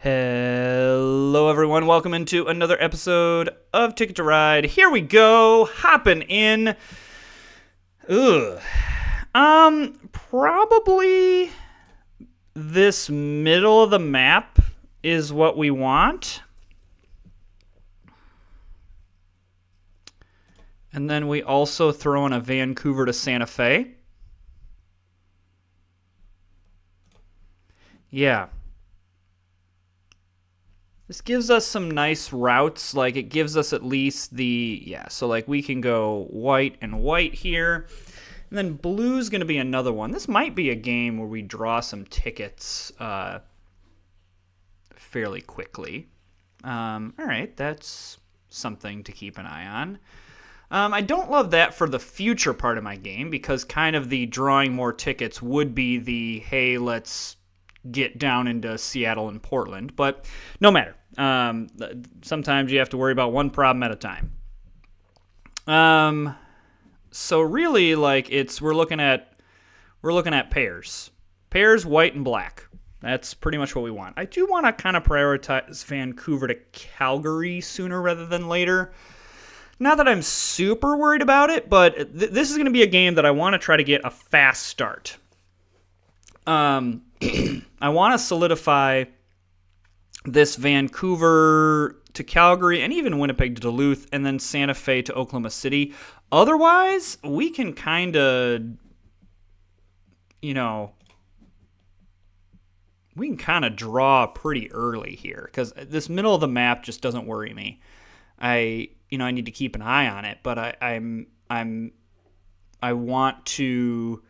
Hello, everyone. Welcome into another episode of Ticket to Ride. Here we go, hopping in. Probably this middle of the map is what we want. And then we also throw in a Vancouver to Santa Fe. Yeah. This gives us some nice routes. Like, it gives us at least so like we can go white and white here. And then blue's going to be another one. This might be a game where we draw some tickets fairly quickly. All right, that's something to keep an eye on. I don't love that for the future part of my game because kind of the drawing more tickets would be the, hey, let's get down into Seattle and Portland. But no matter. Sometimes you have to worry about one problem at a time. So really, like, we're looking at pairs. Pairs, white and black. That's pretty much what we want. I do want to kind of prioritize Vancouver to Calgary sooner rather than later. Not that I'm super worried about it, but this is going to be a game that I want to try to get a fast start. I want to solidify this Vancouver to Calgary and even Winnipeg to Duluth and then Santa Fe to Oklahoma City. Otherwise, we can kind of, draw pretty early here because this middle of the map just doesn't worry me. I need to keep an eye on it, but I want to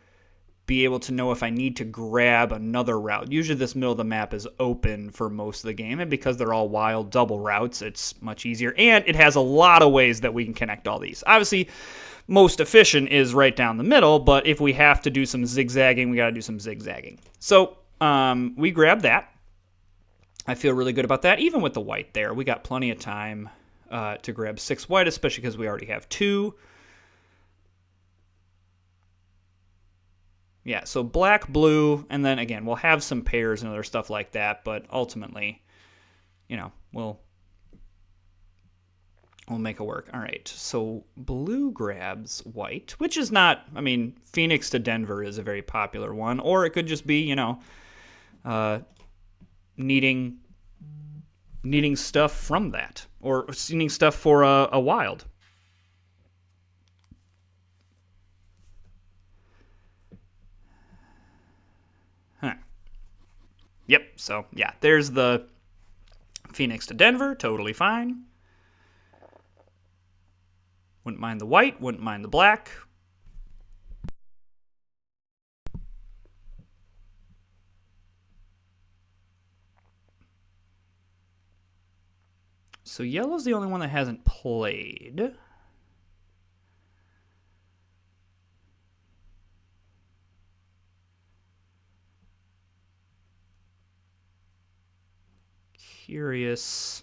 be able to know if I need to grab another route. Usually this middle of the map is open for most of the game, and because they're all wild double routes, it's much easier, and it has a lot of ways that we can connect all these. Obviously, most efficient is right down the middle, but if we have to do some zigzagging, we got to do some zigzagging. So we grab that. I feel really good about that. Even with the white there, we got plenty of time to grab 6 white, especially because we already have 2. Yeah, so black, blue, and then again, we'll have some pairs and other stuff like that, but ultimately, we'll make it work. All right, so blue grabs white, which is not, Phoenix to Denver is a very popular one, or it could just be, needing stuff from that, or needing stuff for a wild. Yep, so yeah, there's the Phoenix to Denver, totally fine. Wouldn't mind the white, wouldn't mind the black. So yellow's the only one that hasn't played. Curious.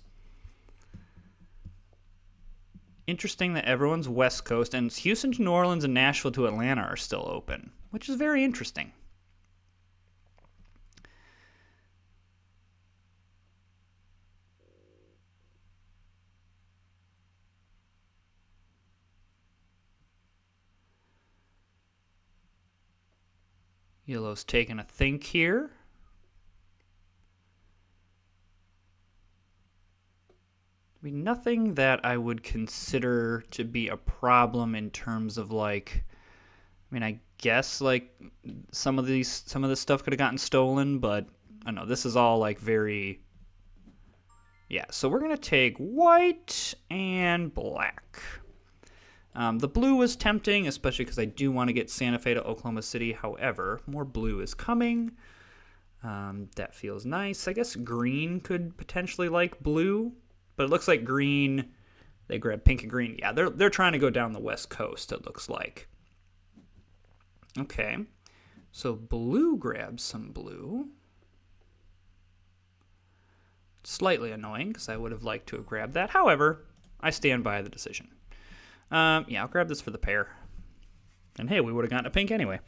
Interesting that everyone's West Coast, and Houston to New Orleans and Nashville to Atlanta are still open, which is very interesting. Yellow's taking a think here. Nothing that I would consider to be a problem in terms of I guess some of this stuff could have gotten stolen, but I don't know, this is all very, yeah. So we're gonna take white and black. The blue was tempting, especially because I do want to get Santa Fe to Oklahoma City. However, more blue is coming. That feels nice. I guess green could potentially like blue. But it looks like green, they grab pink and green. Yeah, they're trying to go down the West Coast, it looks like. Okay, so blue grabs some blue. Slightly annoying, because I would have liked to have grabbed that. However, I stand by the decision. Yeah, I'll grab this for the pair. And hey, we would have gotten a pink anyway.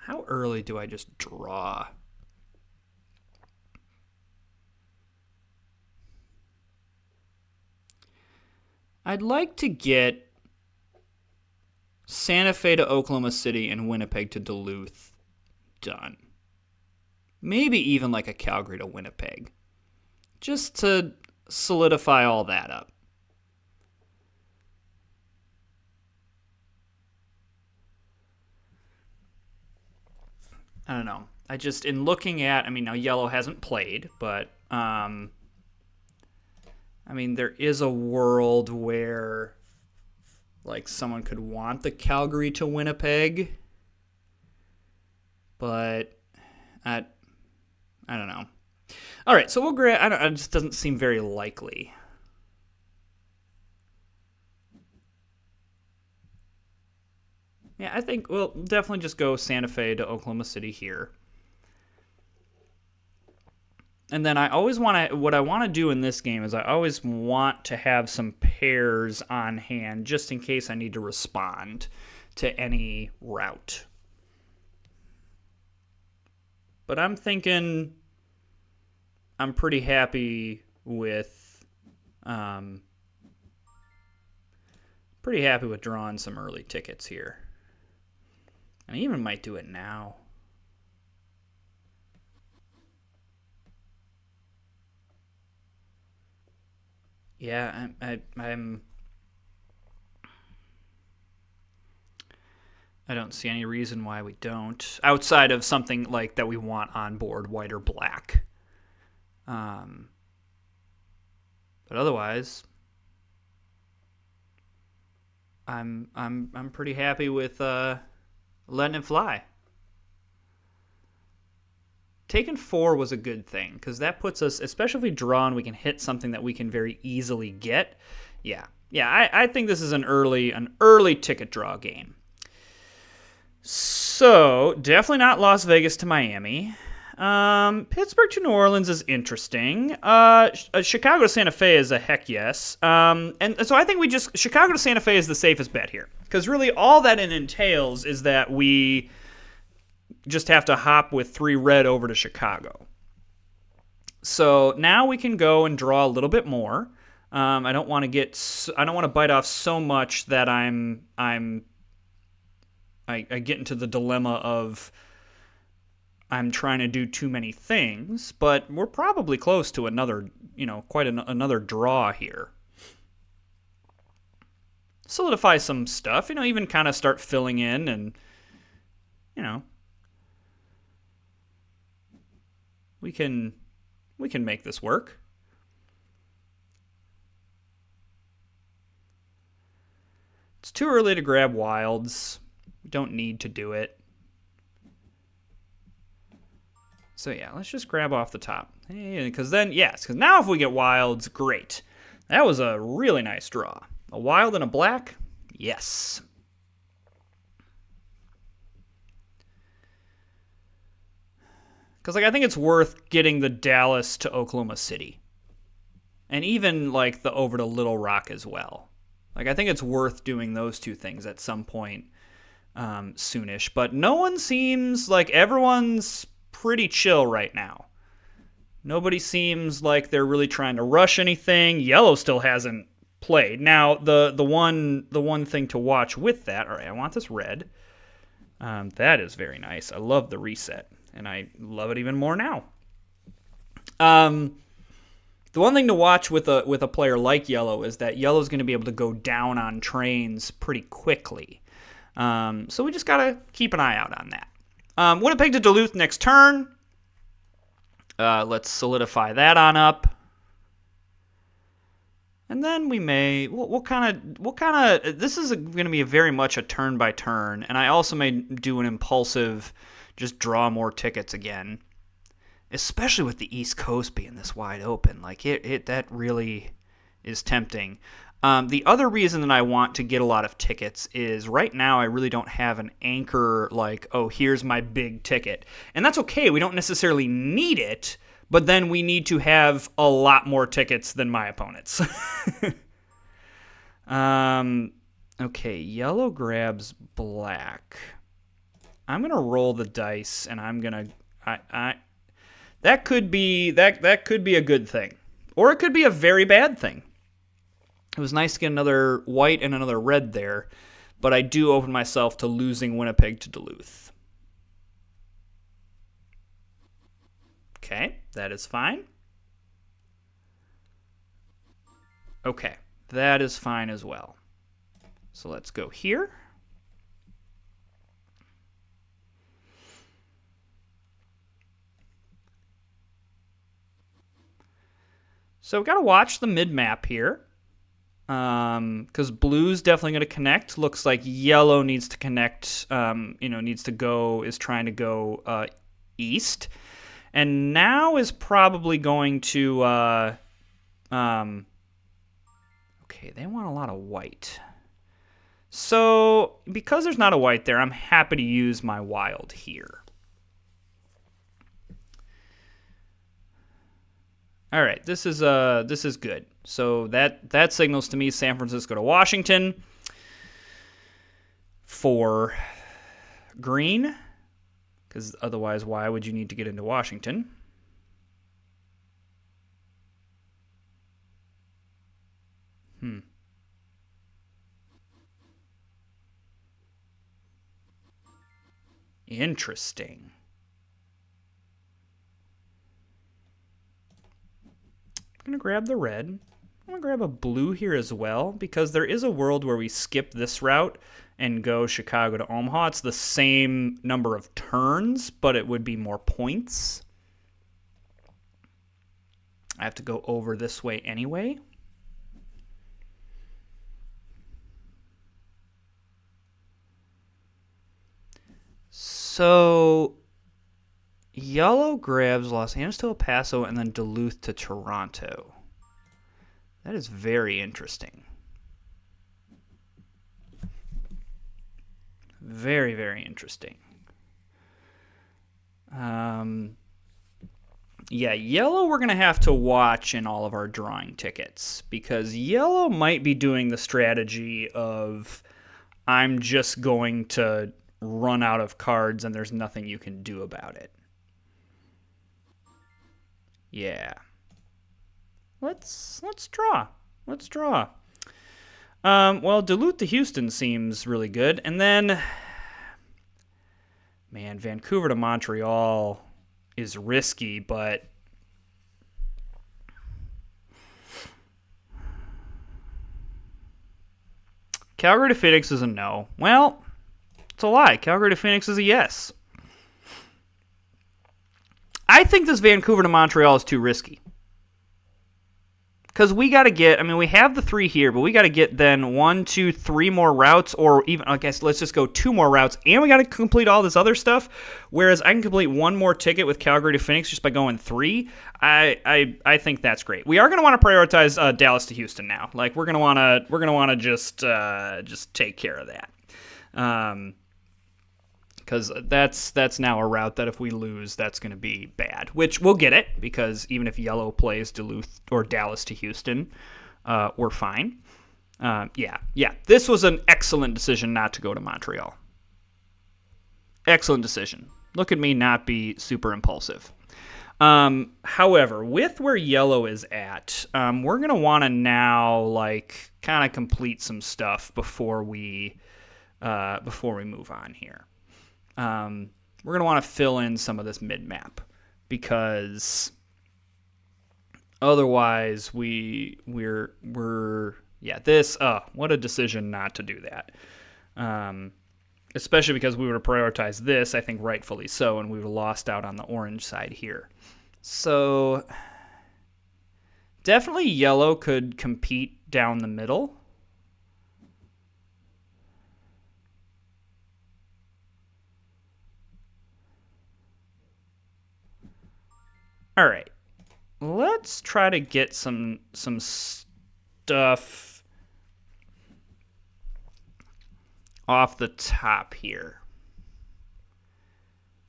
How early do I just draw? I'd like to get Santa Fe to Oklahoma City and Winnipeg to Duluth done. Maybe even like a Calgary to Winnipeg. Just to solidify all that up. I don't know. I just, in looking at, I mean, now Yellow hasn't played, but, I mean, there is a world where, like, someone could want the Calgary to Winnipeg, but I don't know. All right, so we'll grab. It just doesn't seem very likely. Yeah, I think we'll definitely just go Santa Fe to Oklahoma City here. And then I always want to, what I want to do in this game is I always want to have some pairs on hand just in case I need to respond to any route. But I'm thinking I'm pretty happy with drawing some early tickets here. I even might do it now. Yeah, I don't see any reason why we don't, outside of something like that we want on board, white or black. But otherwise, I'm pretty happy with letting it fly. Taking 4 was a good thing because that puts us, especially if we draw and we can hit something that we can very easily get. Yeah, I think this is an early ticket draw game. So definitely not Las Vegas to Miami. Pittsburgh to New Orleans is interesting. Chicago to Santa Fe is a heck yes. And so I think Chicago to Santa Fe is the safest bet here. Because really all that it entails is that we just have to hop with 3 red over to Chicago. So now we can go and draw a little bit more. I don't want to bite off so much that I get into the dilemma of I'm trying to do too many things, but we're probably close to another, another draw here. Solidify some stuff, even kind of start filling in and, we can make this work. It's too early to grab wilds. We don't need to do it. So yeah, let's just grab off the top. Because now if we get wilds, great. That was a really nice draw. A wild and a black? Yes. Because I think it's worth getting the Dallas to Oklahoma City. And even the over to Little Rock as well. I think it's worth doing those 2 things at some point soonish. But no one seems like everyone's pretty chill right now. Nobody seems like they're really trying to rush anything. Yellow still hasn't played. Now, the one thing to watch with that, all right, I want this red. That is very nice. I love the reset, and I love it even more now. The one thing to watch with a player like Yellow is that Yellow's going to be able to go down on trains pretty quickly. So we just got to keep an eye out on that. Winnipeg to Duluth next turn. Let's solidify that on up. And then we'll kind of, this is going to be very much a turn by turn. And I also may do an impulsive, just draw more tickets again. Especially with the East Coast being this wide open. That really is tempting. The other reason that I want to get a lot of tickets is right now I really don't have an anchor here's my big ticket. And that's okay. We don't necessarily need it, but then we need to have a lot more tickets than my opponents. Okay, yellow grabs black. I'm gonna roll the dice, and I'm gonna that could be that could be a good thing, or it could be a very bad thing. It was nice to get another white and another red there, but I do open myself to losing Winnipeg to Duluth. Okay, that is fine. Okay, that is fine as well. So let's go here. So we've got to watch the mid-map here. Because blue's definitely going to connect. Looks like yellow needs to connect, is trying to go east. And now is probably going to, okay, they want a lot of white. So, because there's not a white there, I'm happy to use my wild here. All right, this is good. So that signals to me San Francisco to Washington for green, because otherwise, why would you need to get into Washington? Interesting. I'm going to grab the red. I'm going to grab a blue here as well, because there is a world where we skip this route and go Chicago to Omaha. It's the same number of turns, but it would be more points. I have to go over this way anyway. So yellow grabs Los Angeles to El Paso and then Duluth to Toronto. That is very interesting. Very, very interesting. Yeah, yellow we're going to have to watch in all of our drawing tickets, because yellow might be doing the strategy of I'm just going to run out of cards and there's nothing you can do about it. Yeah. Let's draw. Let's draw. Well, Duluth to Houston seems really good. And then, man, Vancouver to Montreal is risky, but Calgary to Phoenix is a no. Well, it's a lie. Calgary to Phoenix is a yes. I think this Vancouver to Montreal is too risky. Because we got to get, I mean, we have the 3 here, but we got to get then 1, 2, 3 more routes, or even, I guess, let's just go 2 more routes, and we got to complete all this other stuff. Whereas I can complete 1 more ticket with Calgary to Phoenix just by going 3. I think that's great. We are going to want to prioritize Dallas to Houston now. Like we're going to want to just take care of that. Because that's now a route that if we lose, that's going to be bad. Which we'll get it, because even if yellow plays Duluth or Dallas to Houston, we're fine. Yeah. This was an excellent decision not to go to Montreal. Excellent decision. Look at me not be super impulsive. However, with where yellow is at, we're going to want to now like kind of complete some stuff before we move on here. We're going to want to fill in some of this mid-map, because otherwise what a decision not to do that. Especially because we would have prioritized this, I think rightfully so, and we would have lost out on the orange side here. So definitely yellow could compete down the middle. All right, let's try to get some stuff off the top here,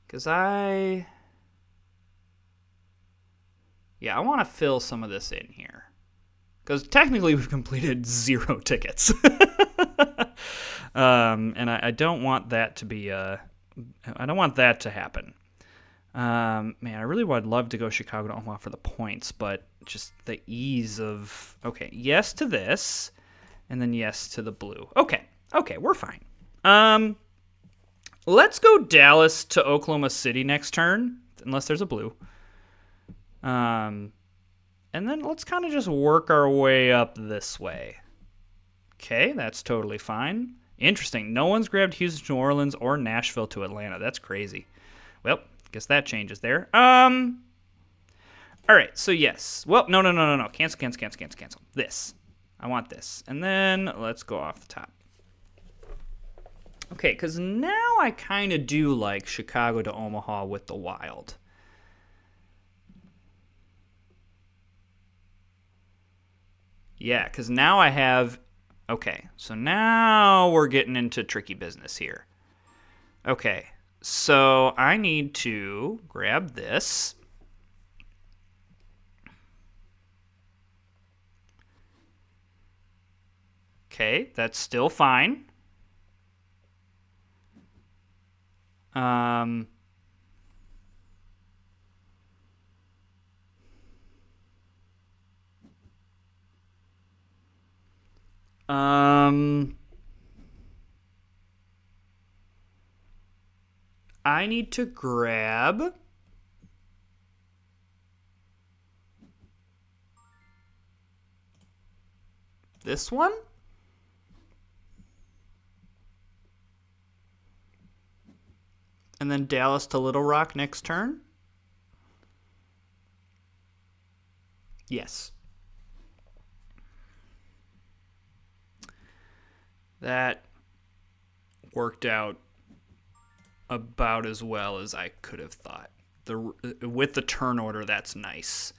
because I want to fill some of this in here, because technically we've completed 0 tickets. And I don't want that to be I don't want that to happen. Man, I really would love to go Chicago to Omaha for the points, but just the ease of... Okay, yes to this, and then yes to the blue. Okay, we're fine. Let's go Dallas to Oklahoma City next turn, unless there's a blue. And then let's kind of just work our way up this way. Okay, that's totally fine. Interesting. No one's grabbed Houston to New Orleans or Nashville to Atlanta. That's crazy. Well, guess that changes there. All right, so yes. Well, no. Cancel. This. I want this. And then let's go off the top. Okay, because now I kind of do like Chicago to Omaha with the Wild. Yeah, because now I have... Okay, so now we're getting into tricky business here. Okay, so I need to grab this. Okay, that's still fine. Um, I need to grab this one. And then Dallas to Little Rock next turn. Yes. That worked out about as well as I could have thought. With the turn order, that's nice.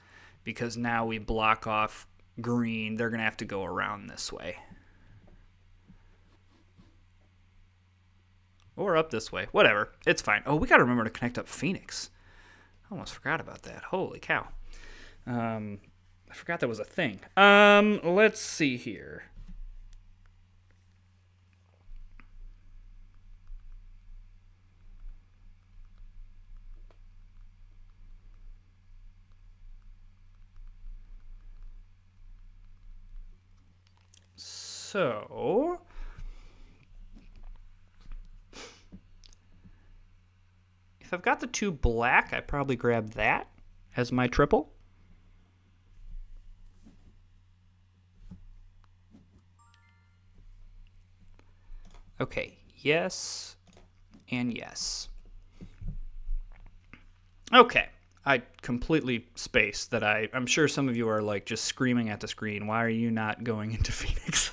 Because now we block off green. They're going to have to go around this way. Or up this way. Whatever. It's fine. Oh, we got to remember to connect up Phoenix. I almost forgot about that. Holy cow. I forgot that was a thing. Let's see here. So... If I've got the two black, I probably grab that as my triple. Okay, yes and yes. Okay, I completely spaced that. I'm sure some of you are like just screaming at the screen, why are you not going into Phoenix?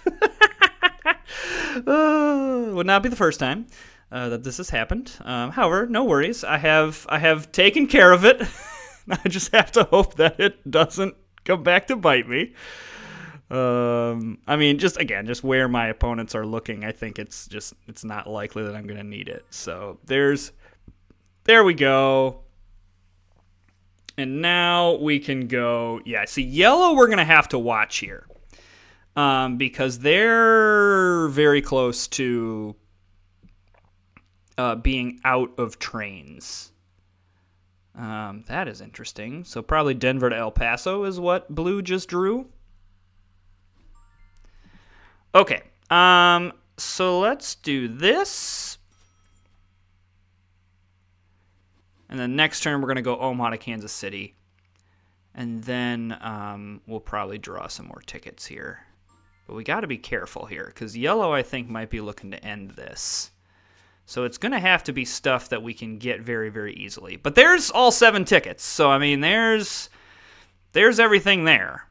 Would not be the first time that this has happened. However, no worries. I have taken care of it. I just have to hope that it doesn't come back to bite me. I mean, just where my opponents are looking, I think it's not likely that I'm going to need it. So there we go. And now we can go, yeah, see, yellow we're going to have to watch here. Because they're very close to being out of trains. That is interesting. So probably Denver to El Paso is what blue just drew. Okay, so let's do this. And then next turn, we're going to go Omaha to Kansas City. And then we'll probably draw some more tickets here. But we got to be careful here, because yellow, I think, might be looking to end this. So it's going to have to be stuff that we can get very, very easily. But there's all 7 tickets. So, I mean, there's everything there.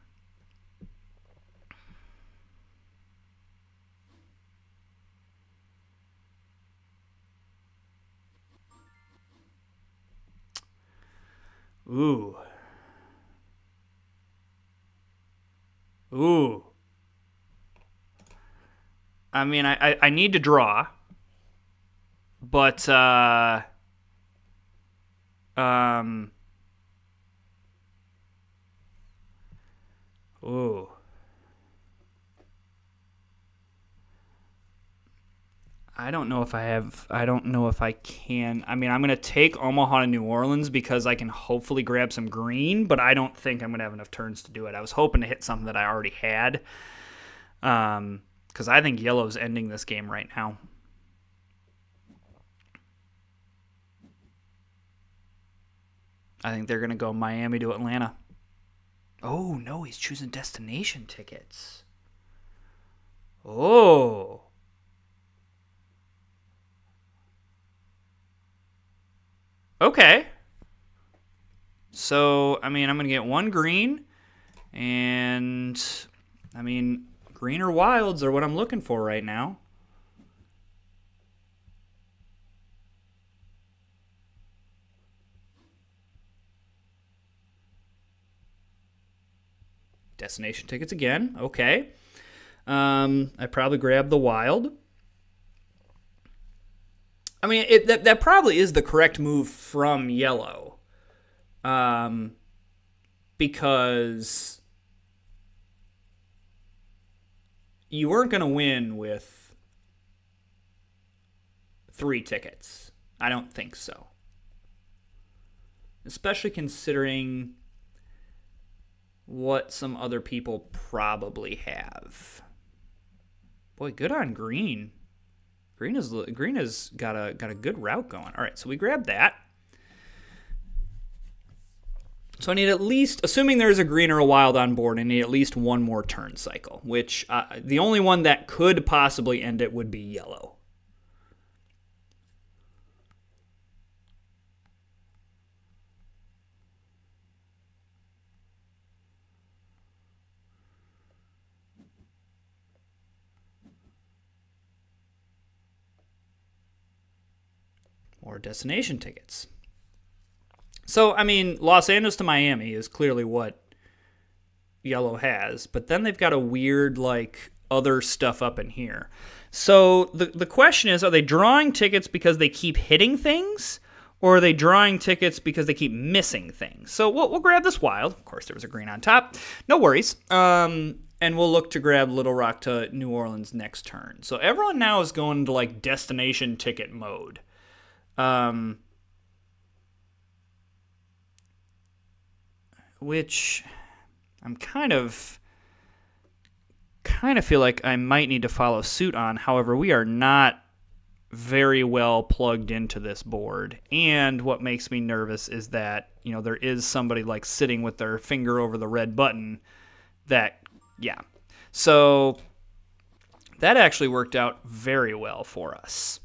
Ooh. I mean, I need to draw. But, ooh. I don't know if I can. I mean, I'm going to take Omaha to New Orleans because I can hopefully grab some green, but I don't think I'm going to have enough turns to do it. I was hoping to hit something that I already had, because I think yellow's ending this game right now. I think they're going to go Miami to Atlanta. Oh, no, he's choosing destination tickets. Oh. Okay. So, I mean, I'm going to get one green, and, I mean, green or wilds are what I'm looking for right now. Destination tickets again. Okay. I probably grabbed the wild. I mean, that probably is the correct move from yellow. Because you weren't going to win with 3 tickets. I don't think so. Especially considering what some other people probably have. Boy, good on green. Green has got a good route going. All right, so we grab that. So I need at least, assuming there's a green or a wild on board, I need at least one more turn cycle, which the only one that could possibly end it would be yellow. Or destination tickets. So, I mean, Los Angeles to Miami is clearly what yellow has, but then they've got a weird, like, other stuff up in here. So the question is, are they drawing tickets because they keep hitting things, or are they drawing tickets because they keep missing things? So we'll grab this wild. Of course, there was a green on top. No worries. And we'll look to grab Little Rock to New Orleans next turn. So everyone now is going into, like, destination ticket mode. Which I'm kind of feel like I might need to follow suit on. However, we are not very well plugged into this board. And what makes me nervous is that, you know, there is somebody like sitting with their finger over the red button that, yeah. So that actually worked out very well for us.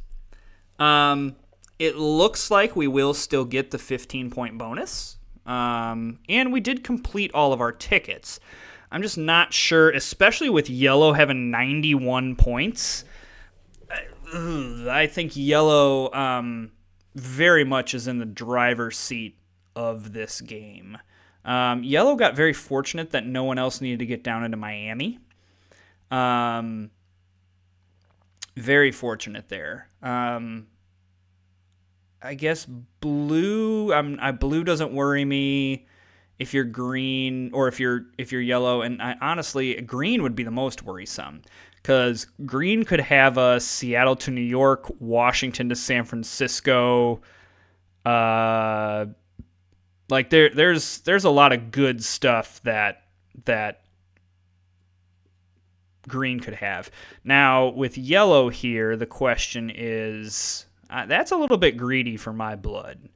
It looks like we will still get the 15-point bonus. And we did complete all of our tickets. I'm just not sure, especially with yellow having 91 points. I think yellow very much is in the driver's seat of this game. Yellow got very fortunate that no one else needed to get down into Miami. Very fortunate there. I guess blue. Blue doesn't worry me if you're green or if you're yellow. And honestly, green would be the most worrisome because green could have a Seattle to New York, Washington to San Francisco. Like there's a lot of good stuff that green could have. Now with yellow here, the question is. That's a little bit greedy for my blood.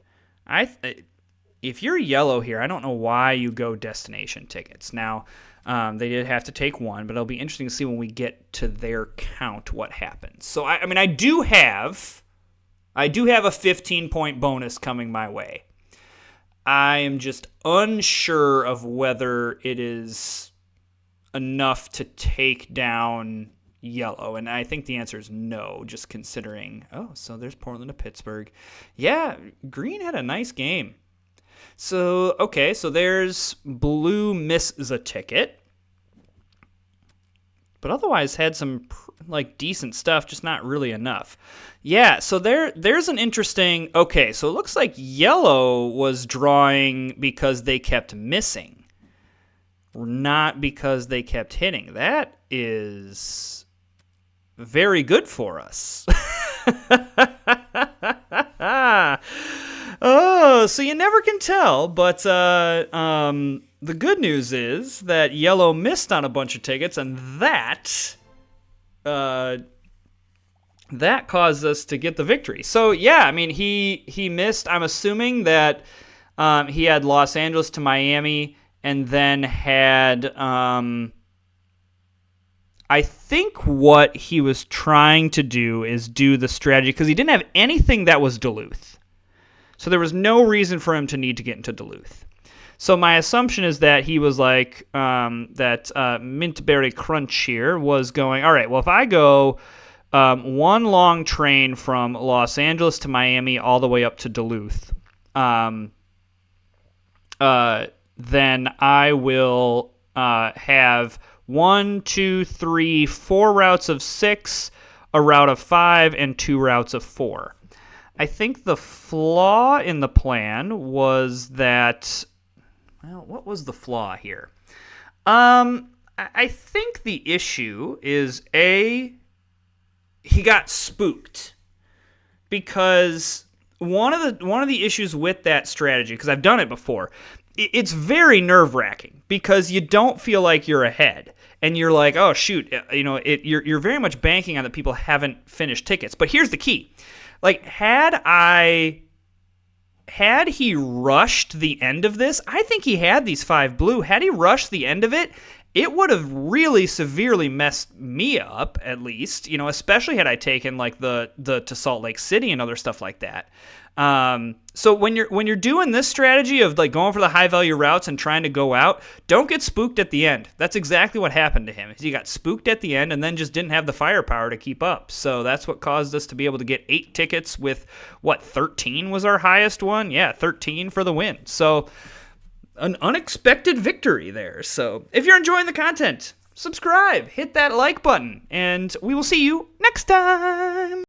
If you're yellow here, I don't know why you go destination tickets. Now, they did have to take one, but it'll be interesting to see when we get to their count what happens. So, I mean, I do have a 15-point bonus coming my way. I am just unsure of whether it is enough to take down yellow, and I think the answer is no, just considering, so there's Portland to Pittsburgh. Yeah, green had a nice game. So, okay, so there's blue misses a ticket, but otherwise had some, like, decent stuff, just not really enough. Yeah, so there's an interesting, okay, so it looks like yellow was drawing because they kept missing, not because they kept hitting. That is very good for us. Oh, so you never can tell, but the good news is that Yellow missed on a bunch of tickets, and uh, that caused us to get the victory. So yeah, I mean he missed. I'm assuming that he had Los Angeles to Miami, and then had I think what he was trying to do is do the strategy because he didn't have anything that was Duluth. So there was no reason for him to need to get into Duluth. So my assumption is that he was like, that Mintberry Crunch here was going, all right, well, if I go one long train from Los Angeles to Miami all the way up to Duluth, then I will have 1, 2, 3, 4 routes of 6, a route of 5, and 2 routes of 4. I think the flaw in the plan was that, well, what was the flaw here? I think the issue is he got spooked, because one of the issues with that strategy, because I've done it before, it's very nerve-wracking because you don't feel like you're ahead, and you're like, oh shoot, you're very much banking on that people haven't finished tickets. But here's the key. Like, had he rushed the end of this, I think he had these 5 blue. Had he rushed the end of it, it would have really severely messed me up, at least, especially had I taken like the to Salt Lake City and other stuff like that. So when you're doing this strategy of like going for the high value routes and trying to go out, don't get spooked at the end. That's exactly what happened to him. He got spooked at the end and then just didn't have the firepower to keep up. So that's what caused us to be able to get 8 tickets with 13 was our highest one. Yeah, 13 for the win. So an unexpected victory there. So if you're enjoying the content, subscribe, hit that like button, and we will see you next time.